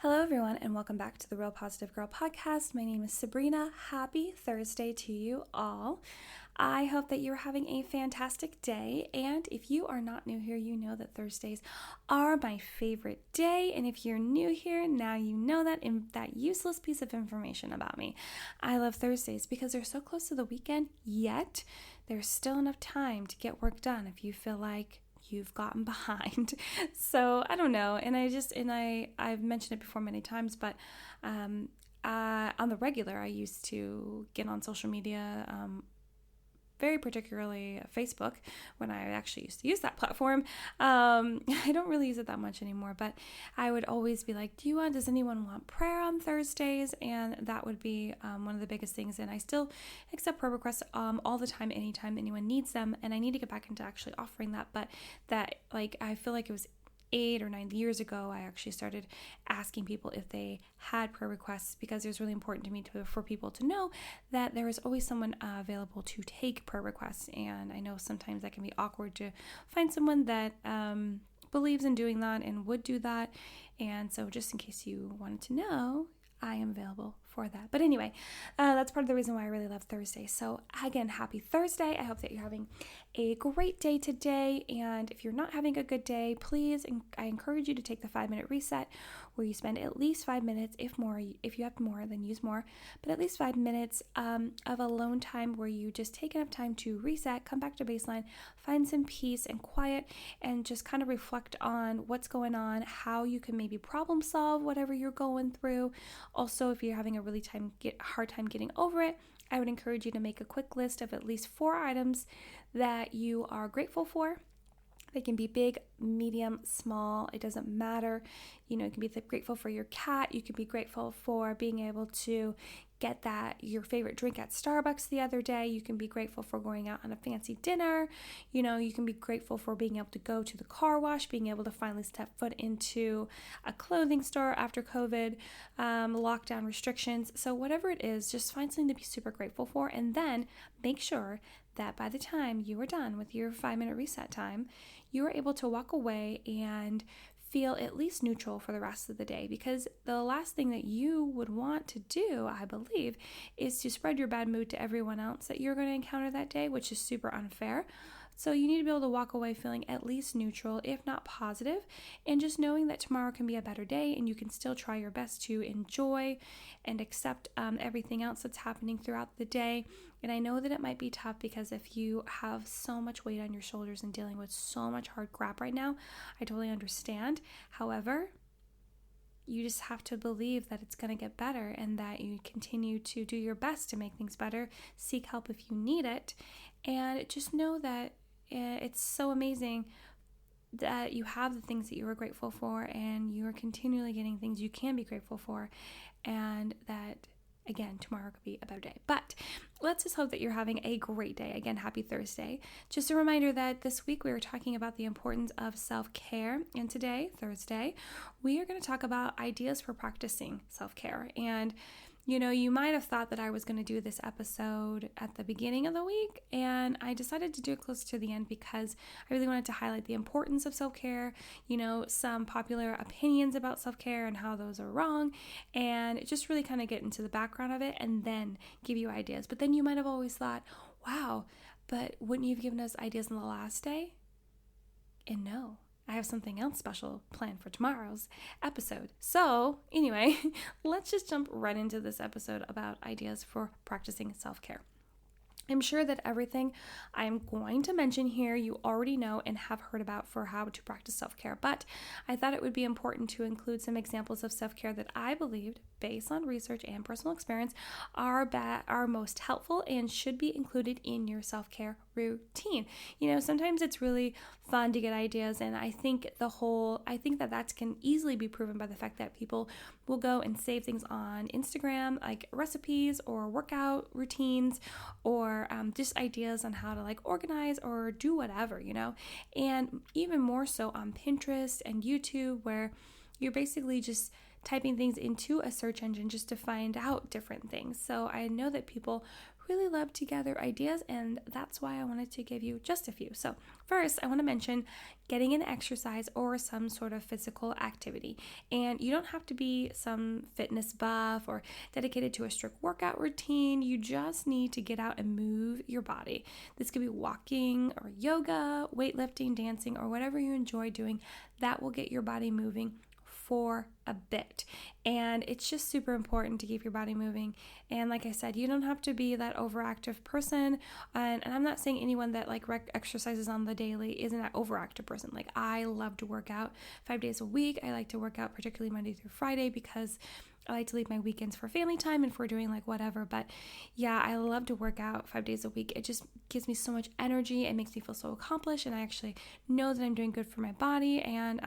Hello, everyone, and welcome back to the Real Positive Girl podcast. My name is Sabrina. Happy Thursday to you all. I hope that you're having a fantastic day. And if you are not new here, you know that Thursdays are my favorite day. And if you're new here, now you know that useless piece of information about me. I love Thursdays because they're so close to the weekend, yet there's still enough time to get work done if you feel like you've gotten behind. So I don't know. And I've mentioned it before many times, but on the regular, I used to get on social media, very particularly Facebook, when I actually used to use that platform. I don't really use it that much anymore, but I would always be like, does anyone want prayer on Thursdays? And that would be one of the biggest things. And I still accept prayer requests all the time, anytime anyone needs them. And I need to get back into actually offering that. But I feel like it was 8 or 9 years ago, I actually started asking people if they had prayer requests, because it was really important to me for people to know that there is always someone available to take prayer requests. And I know sometimes that can be awkward to find someone that believes in doing that and would do that. And so just in case you wanted to know, I am available for that. But anyway, that's part of the reason why I really love Thursday. So again, happy Thursday. I hope that you're having a great day today. And if you're not having a good day, please, I encourage you to take the 5-minute reset, where you spend at least 5 minutes, if you have more, then use more, but at least 5 minutes of alone time where you just take enough time to reset, come back to baseline, find some peace and quiet, and just kind of reflect on what's going on, how you can maybe problem solve whatever you're going through. Also, if you're having a really hard time getting over it, I would encourage you to make a quick list of at least 4 items that you are grateful for. They can be big, medium, small. It doesn't matter. You can be grateful for your cat. You can be grateful for being able to get your favorite drink at Starbucks the other day. You can be grateful for going out on a fancy dinner. You can be grateful for being able to go to the car wash, being able to finally step foot into a clothing store after COVID, lockdown restrictions. So whatever it is, just find something to be super grateful for, and then make sure that by the time you are done with your 5-minute reset time, you are able to walk away and feel at least neutral for the rest of the day. Because the last thing that you would want to do, I believe, is to spread your bad mood to everyone else that you're going to encounter that day, which is super unfair. So you need to be able to walk away feeling at least neutral, if not positive, and just knowing that tomorrow can be a better day and you can still try your best to enjoy and accept everything else that's happening throughout the day. And I know that it might be tough, because if you have so much weight on your shoulders and dealing with so much hard crap right now, I totally understand. However, you just have to believe that it's going to get better, and that you continue to do your best to make things better. Seek help if you need it, and just know that it's so amazing that you have the things that you are grateful for, and you are continually getting things you can be grateful for, and that, again, tomorrow could be a better day. But let's just hope that you're having a great day. Again, happy Thursday. Just a reminder that this week we were talking about the importance of self-care. And today, Thursday, we are going to talk about ideas for practicing self-care. And you might have thought that I was going to do this episode at the beginning of the week, and I decided to do it closer to the end because I really wanted to highlight the importance of self-care, some popular opinions about self-care and how those are wrong, and just really kind of get into the background of it and then give you ideas. But then you might have always thought, wow, but wouldn't you have given us ideas on the last day? And no. I have something else special planned for tomorrow's episode. So anyway, let's just jump right into this episode about ideas for practicing self-care. I'm sure that everything I'm going to mention here you already know and have heard about for how to practice self-care, but I thought it would be important to include some examples of self-care that I believed, based on research and personal experience, are most helpful and should be included in your self-care routine. Sometimes it's really fun to get ideas, and I think that can easily be proven by the fact that people will go and save things on Instagram, like recipes or workout routines, or just ideas on how to organize or do whatever, and even more so on Pinterest and YouTube, where you're basically just typing things into a search engine just to find out different things. So I know that people really love to gather ideas, and that's why I wanted to give you just a few. So first, I want to mention getting in exercise or some sort of physical activity. And you don't have to be some fitness buff or dedicated to a strict workout routine. You just need to get out and move your body. This could be walking or yoga, weightlifting, dancing, or whatever you enjoy doing. That will get your body moving for a bit. And it's just super important to keep your body moving. And like I said, you don't have to be that overactive person. And I'm not saying anyone that like exercises on the daily isn't an overactive person. Like, I love to work out 5 days a week. I like to work out particularly Monday through Friday because I like to leave my weekends for family time and for doing like whatever. But yeah, I love to work out 5 days a week. It just gives me so much energy. It makes me feel so accomplished, and I actually know that I'm doing good for my body and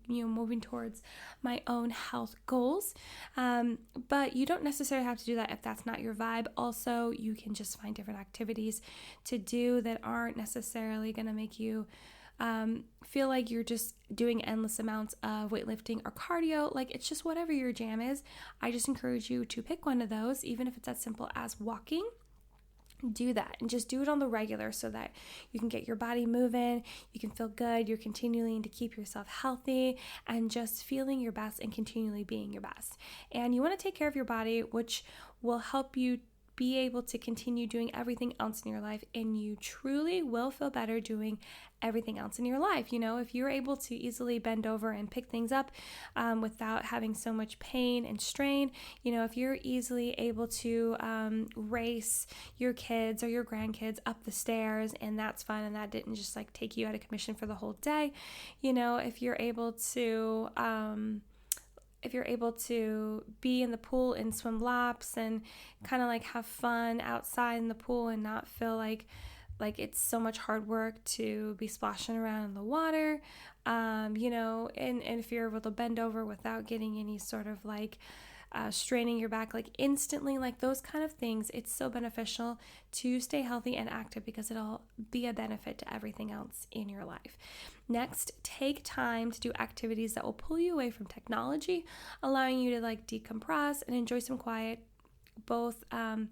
moving towards my own health goals. But you don't necessarily have to do that if that's not your vibe. Also, you can just find different activities to do that aren't necessarily going to make you feel like you're just doing endless amounts of weightlifting or cardio. Like, it's just whatever your jam is. I just encourage you to pick one of those, even if it's as simple as walking. Do that and just do it on the regular so that you can get your body moving, you can feel good, you're continuing to keep yourself healthy and just feeling your best and continually being your best. And you want to take care of your body, which will help you be able to continue doing everything else in your life, and you truly will feel better doing everything else in your life. If you're able to easily bend over and pick things up without having so much pain and strain, if you're easily able to race your kids or your grandkids up the stairs, and that's fun, and that didn't just like take you out of commission for the whole day, if you're able to be in the pool and swim laps and kind of like have fun outside in the pool and not feel like it's so much hard work to be splashing around in the water, and if you're able to bend over without getting any sort of like straining your back like instantly, like those kind of things, it's so beneficial to stay healthy and active because it'll be a benefit to everything else in your life. Next, take time to do activities that will pull you away from technology, allowing you to like decompress and enjoy some quiet both around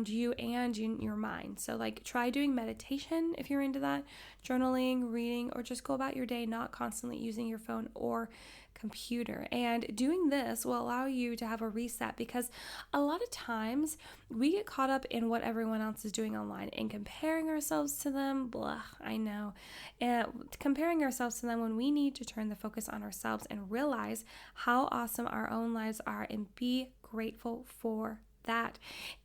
you and in your mind. So like, try doing meditation if you're into that, journaling, reading, or just go about your day not constantly using your phone or computer. And doing this will allow you to have a reset, because a lot of times we get caught up in what everyone else is doing online and comparing ourselves to them. I know. And comparing ourselves to them when we need to turn the focus on ourselves and realize how awesome our own lives are and be grateful for that.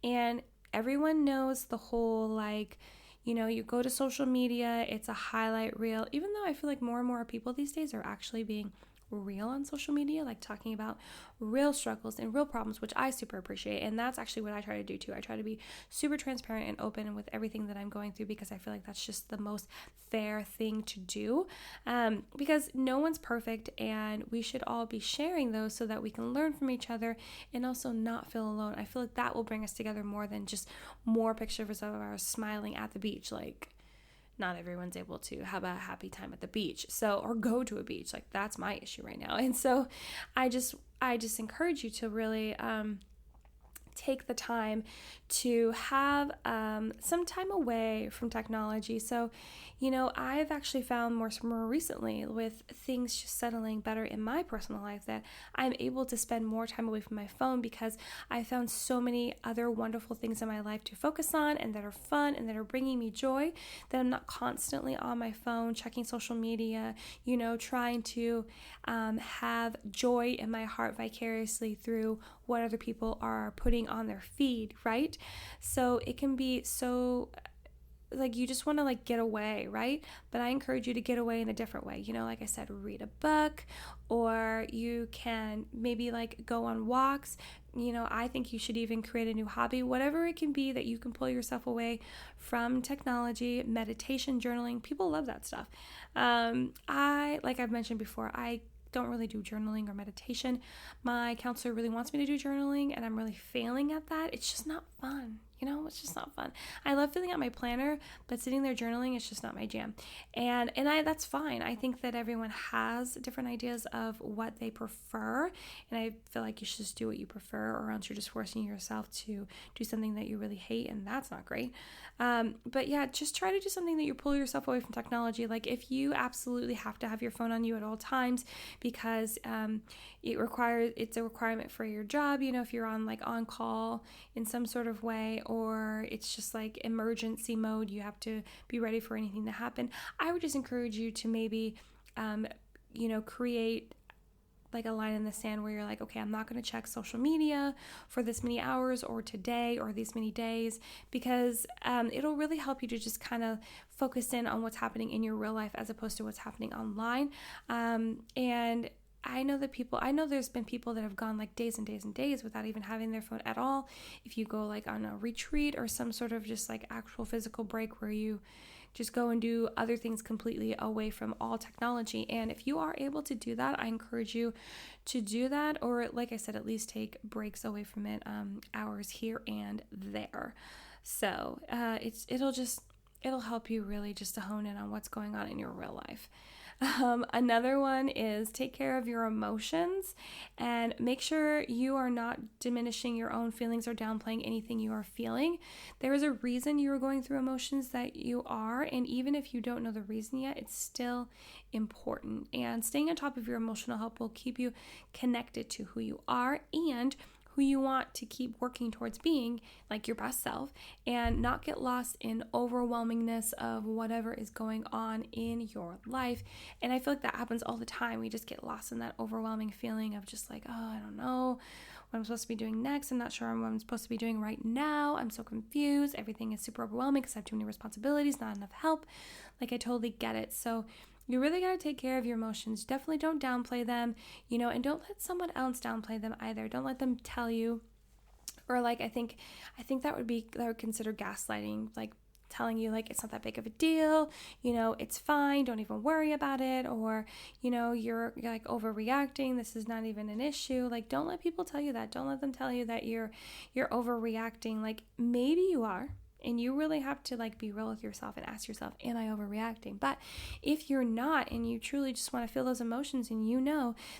And everyone knows the whole like, you go to social media, it's a highlight reel, even though I feel like more and more people these days are actually being real on social media, like talking about real struggles and real problems, which I super appreciate. And that's actually what I try to do too. I try to be super transparent and open with everything that I'm going through, because I feel like that's just the most fair thing to do, because no one's perfect, and we should all be sharing those so that we can learn from each other and also not feel alone. I feel like that will bring us together more than just more pictures of us smiling at the beach. Like, not everyone's able to have a happy time at the beach, or go to a beach. Like, that's my issue right now. And so I just encourage you to really take the time to have some time away from technology. So, I've actually found more recently, with things just settling better in my personal life, that I'm able to spend more time away from my phone, because I found so many other wonderful things in my life to focus on and that are fun and that are bringing me joy, that I'm not constantly on my phone checking social media, trying to have joy in my heart vicariously through what other people are putting on their feed, right? So it can be so like, you just want to like get away, right? But I encourage you to get away in a different way. Like I said, read a book, or you can maybe like go on walks. I think you should even create a new hobby, whatever it can be that you can pull yourself away from technology. Meditation, journaling, people love that stuff. Like I've mentioned before, I don't really do journaling or meditation. My counselor really wants me to do journaling, and I'm really failing at that. It's just not fun. it's just not fun. I love filling out my planner, but sitting there journaling is just not my jam. And that's fine. I think that everyone has different ideas of what they prefer, and I feel like you should just do what you prefer, or else you're just forcing yourself to do something that you really hate, and that's not great. But yeah, just try to do something that you pull yourself away from technology. Like if you absolutely have to have your phone on you at all times because it's a requirement for your job, if you're on call in some sort of way, or it's just like emergency mode, you have to be ready for anything to happen. I would just encourage you to maybe create like a line in the sand where you're like, okay, I'm not going to check social media for this many hours or today or these many days, because it'll really help you to just kind of focus in on what's happening in your real life as opposed to what's happening online. And I know there's been people that have gone like days and days and days without even having their phone at all. If you go like on a retreat or some sort of just like actual physical break where you just go and do other things completely away from all technology. And if you are able to do that, I encourage you to do that, or like I said, at least take breaks away from it, hours here and there. So it'll help you really just to hone in on what's going on in your real life. Another one is take care of your emotions and make sure you are not diminishing your own feelings or downplaying anything you are feeling. There is a reason you are going through emotions that you are, and even if you don't know the reason yet, it's still important. And staying on top of your emotional health will keep you connected to who you are and who you want to keep working towards being, like your best self, and not get lost in overwhelmingness of whatever is going on in your life. And I feel like that happens all the time. We just get lost in that overwhelming feeling of just like, oh, I don't know what I'm supposed to be doing next. I'm not sure what I'm supposed to be doing right now. I'm so confused. Everything is super overwhelming because I have too many responsibilities, not enough help. Like, I totally get it. So you really got to take care of your emotions. Definitely don't downplay them, and don't let someone else downplay them either. Don't let them tell you, or like, I think that would consider gaslighting, like telling you like it's not that big of a deal, it's fine, don't even worry about it, or you're like overreacting, this is not even an issue. Like, don't let people tell you that. Don't let them tell you that you're overreacting. Like, maybe you are, and you really have to like be real with yourself and ask yourself, am I overreacting? But if you're not, and you truly just want to feel those emotions, and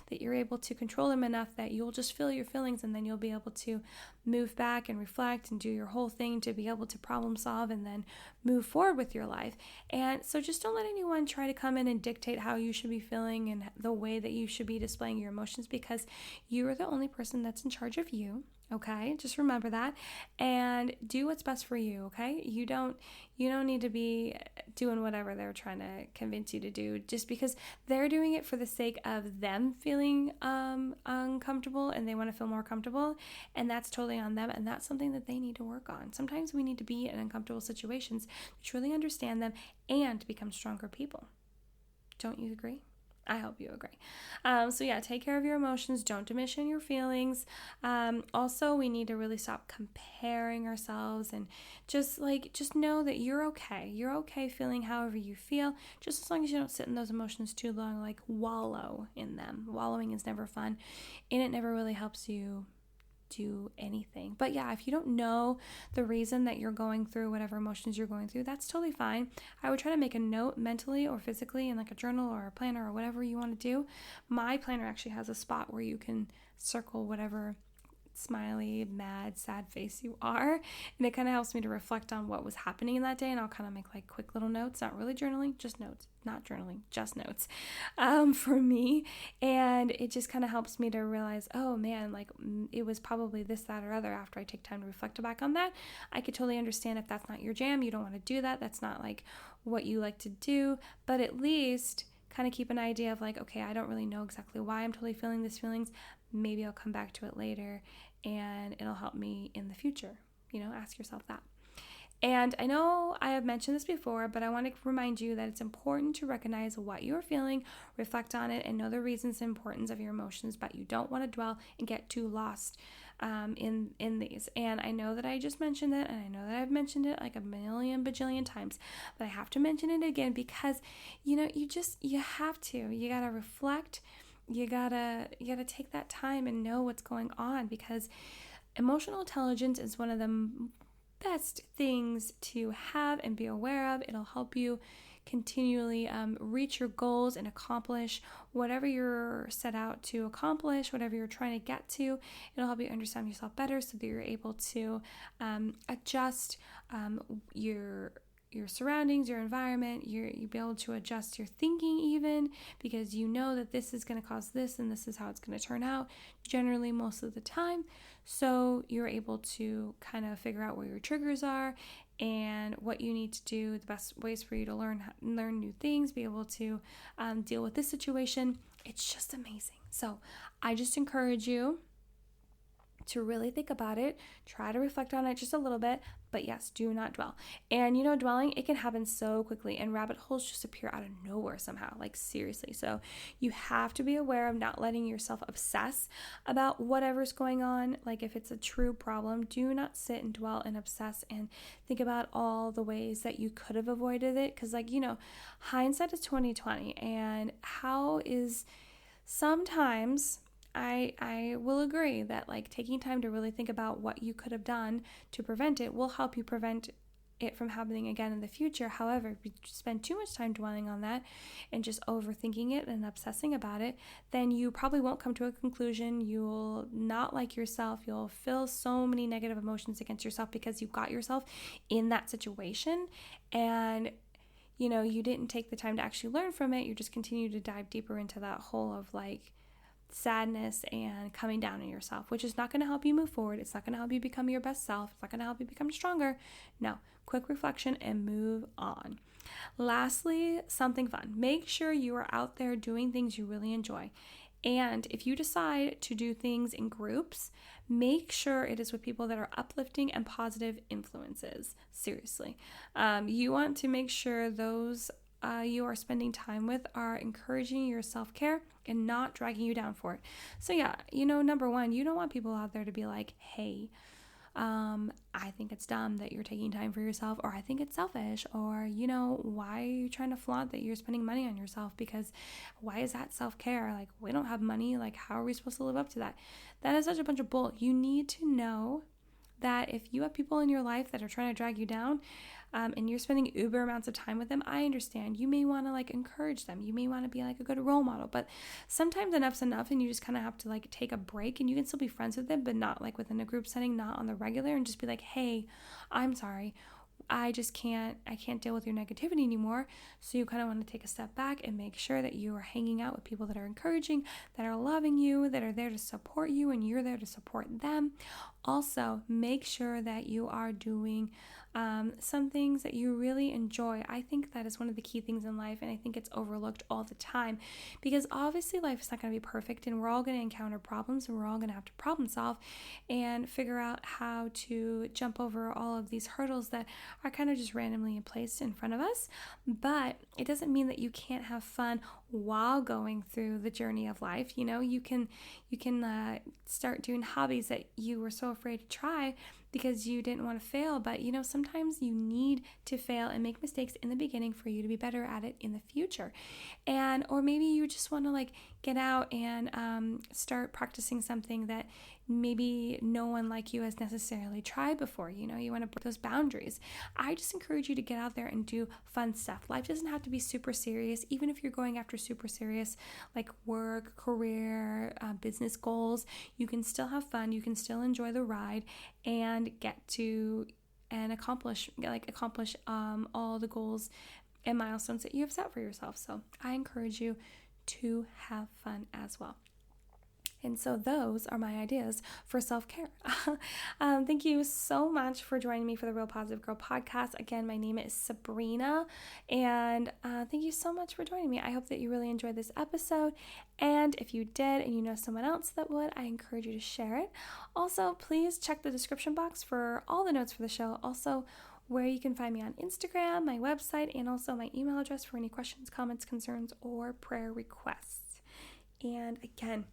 that you're able to control them enough that you'll just feel your feelings, and then you'll be able to move back and reflect and do your whole thing to be able to problem solve and then move forward with your life. And so just don't let anyone try to come in and dictate how you should be feeling and the way that you should be displaying your emotions, because you are the only person that's in charge of you. Okay, just remember that, and do what's best for you. Okay, you don't need to be doing whatever they're trying to convince you to do just because they're doing it for the sake of them feeling uncomfortable, and they want to feel more comfortable, and that's totally on them, and that's something that they need to work on. Sometimes we need to be in uncomfortable situations to truly understand them and become stronger people. Don't you agree? I hope you agree. So yeah, take care of your emotions. Don't diminish in your feelings. Also, we need to really stop comparing ourselves, and just know that you're okay. You're okay feeling however you feel, just as long as you don't sit in those emotions too long, like wallow in them. Wallowing is never fun, and it never really helps you do anything. But yeah, if you don't know the reason that you're going through whatever emotions you're going through, that's totally fine. I would try to make a note mentally or physically in like a journal or a planner or whatever you want to do. My planner actually has a spot where you can circle whatever smiley, mad, sad face you are, and it kind of helps me to reflect on what was happening in that day, and I'll kind of make like quick little notes, not really journaling, just notes, not journaling, just notes for me, and it just kind of helps me to realize, oh man, like it was probably this, that, or other. After I take time to reflect back on that, I could totally understand if that's not your jam, you don't want to do that, that's not like what you like to do, but at least kind of keep an idea of like, okay, I don't really know exactly why I'm totally feeling these feelings. Maybe I'll come back to it later and it'll help me in the future. Ask yourself that. And I know I have mentioned this before, but I want to remind you that it's important to recognize what you are feeling, reflect on it, and know the reasons and importance of your emotions, but you don't want to dwell and get too lost in these. And I know that I just mentioned it, and I know that I've mentioned it like a million bajillion times, but I have to mention it again because, you have to. You got to reflect. You gotta take that time and know what's going on, because emotional intelligence is one of the best things to have and be aware of. It'll help you continually reach your goals and accomplish whatever you're set out to accomplish, whatever you're trying to get to. It'll help you understand yourself better so that you're able to adjust your surroundings, your environment. You'll be able to adjust your thinking even, because you know that this is going to cause this and this is how it's going to turn out generally most of the time. So you're able to kind of figure out where your triggers are and what you need to do, the best ways for you to learn new things, be able to deal with this situation. It's just amazing. So I just encourage you to really think about it, try to reflect on it just a little bit, but yes, do not dwell. And dwelling, it can happen so quickly, and rabbit holes just appear out of nowhere somehow, like seriously. So you have to be aware of not letting yourself obsess about whatever's going on. Like if it's a true problem, do not sit and dwell and obsess and think about all the ways that you could have avoided it, because hindsight is 2020, and sometimes I will agree that taking time to really think about what you could have done to prevent it will help you prevent it from happening again in the future. However, if you spend too much time dwelling on that and just overthinking it and obsessing about it, then you probably won't come to a conclusion. You'll not like yourself. You'll feel so many negative emotions against yourself because you got yourself in that situation, and you didn't take the time to actually learn from it. You just continue to dive deeper into that hole of sadness and coming down on yourself, which is not going to help you move forward. It's not going to help you become your best self. It's not going to help you become stronger. No, quick reflection and move on. Lastly, something fun. Make sure you are out there doing things you really enjoy. And if you decide to do things in groups, make sure it is with people that are uplifting and positive influences. Seriously. You want to make sure those you are spending time with are encouraging your self-care and not dragging you down for it. So yeah, number one, you don't want people out there to be like, hey, I think it's dumb that you're taking time for yourself, or I think it's selfish, or why are you trying to flaunt that you're spending money on yourself? Because why is that self-care? We don't have money. How are we supposed to live up to that? That is such a bunch of bull. You need to know that if you have people in your life that are trying to drag you down, and you're spending uber amounts of time with them, I understand. You may want to encourage them. You may want to be a good role model, but sometimes enough's enough, and you just kind of have to take a break, and you can still be friends with them, but not within a group setting, not on the regular, and just be like, hey, I'm sorry. I can't deal with your negativity anymore. So you kind of want to take a step back and make sure that you are hanging out with people that are encouraging, that are loving you, that are there to support you, and you're there to support them. Also, make sure that you are doing some things that you really enjoy. I think that is one of the key things in life, and I think it's overlooked all the time, because obviously life is not going to be perfect, and we're all going to encounter problems, and we're all going to have to problem solve and figure out how to jump over all of these hurdles that are kind of just randomly placed in front of us. But it doesn't mean that you can't have fun while going through the journey of life. You can start doing hobbies that you were so afraid to try because you didn't want to fail. But sometimes you need to fail and make mistakes in the beginning for you to be better at it in the future. Or maybe you just want to get out and start practicing something that maybe no one like you has necessarily tried before. You want to break those boundaries. I just encourage you to get out there and do fun stuff. Life doesn't have to be super serious. Even if you're going after super serious work, career, business goals, you can still have fun. You can still enjoy the ride and get to and accomplish all the goals and milestones that you have set for yourself. So I encourage you to have fun as well. And so those are my ideas for self-care. Thank you so much for joining me for the Real Positive Girl podcast. Again, my name is Sabrina, and thank you so much for joining me. I hope that you really enjoyed this episode, and if you did and you know someone else that would, I encourage you to share it. Also, please check the description box for all the notes for the show. Also, where you can find me on Instagram, my website, and also my email address for any questions, comments, concerns, or prayer requests. And again,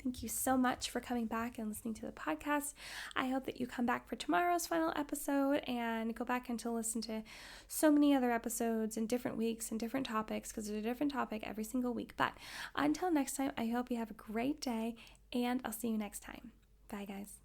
thank you so much for coming back and listening to the podcast. I hope that you come back for tomorrow's final episode and go back and to listen to so many other episodes in different weeks and different topics, because there's a different topic every single week. But until next time, I hope you have a great day, and I'll see you next time. Bye, guys.